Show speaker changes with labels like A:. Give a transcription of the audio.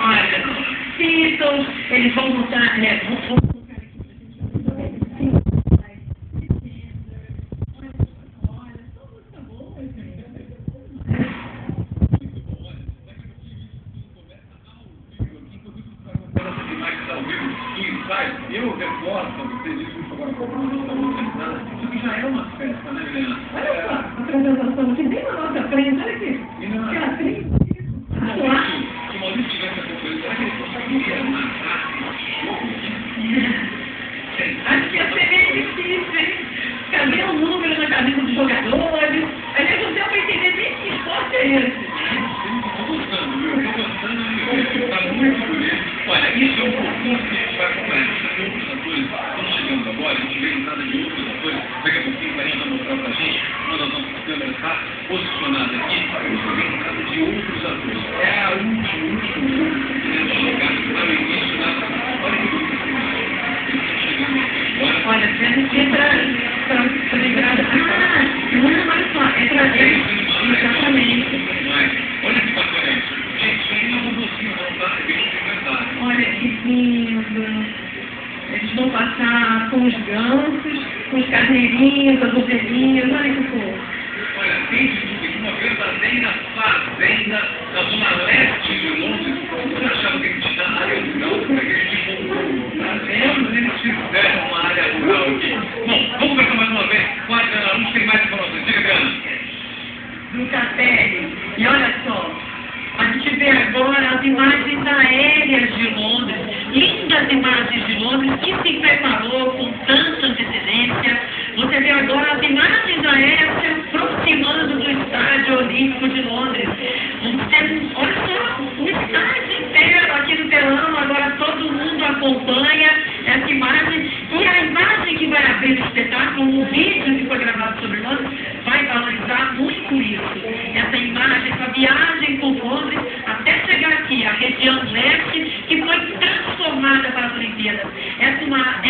A: Olha, Beatles, eles vão lutar,
B: eu recordo quando você disse que agora isso que já é uma festa, né, Helena?
A: olha só, a apresentação que nem na nossa frente, olha aqui. Que atriz.
B: Se o Maurício tivesse a conferência, será que ele conseguiria matar esse jogo?
A: Acho que ia ser meio difícil, hein? Cadê o número na camisa dos jogadores? Aliás, não deu para entender nem que esporte é esse.
B: Estou gostando, viu? Estou gostando, está muito bonito. Olha, isso é um pouquinho que a gente vai acompanhar. Tem outros atores, estamos chegando agora, a gente vê entrada de outros atores. Daqui a pouquinho o Marinho vai mostrar pra gente, uma das nossas câmeras está posicionada aqui, você vê entrada de outros atores. É a última que chegar no início da... Olha que bonito. Eles estão chegando aqui agora.
A: Olha, deve ser para lembrar. Olha só, é para ver. Exatamente.
B: Olha que bacana isso. Gente, isso aí não é um docinho, não, tá? É bem de verdade.
A: Olha que lindo. Eles vão passar com os gansos, com os carneirinhos, as ovelhinhas. Olha que fofo.
B: Olha, tem de tudo aqui, uma verdadeira fazenda na zona leste de Londres. Você achava que a gente está na área rural, porque a gente comprou. Tá vendo? Eles fizeram uma área rural aqui. Bom, vamos conversar mais uma vez com a Adriana. Vamos ter mais informações. Diga, Adriana.
A: Do Capelli. E olha só, a gente vê agora as imagens aéreas de Londres, lindas imagens de Londres, que se preparou com tanta antecedência. Você vê agora as imagens aéreas se aproximando do Estádio Olímpico de Londres. Olha só, o estádio inteiro aqui no telão, agora todo mundo acompanha essa imagem. E a imagem que vai abrir o espetáculo, o vídeo que foi gravado sobre Londres, vai valorizar muito isso. Essa imagem, essa viagem por Londres, até chegar aqui, a região leste, que foi transformada para as Olimpíadas. Essa é uma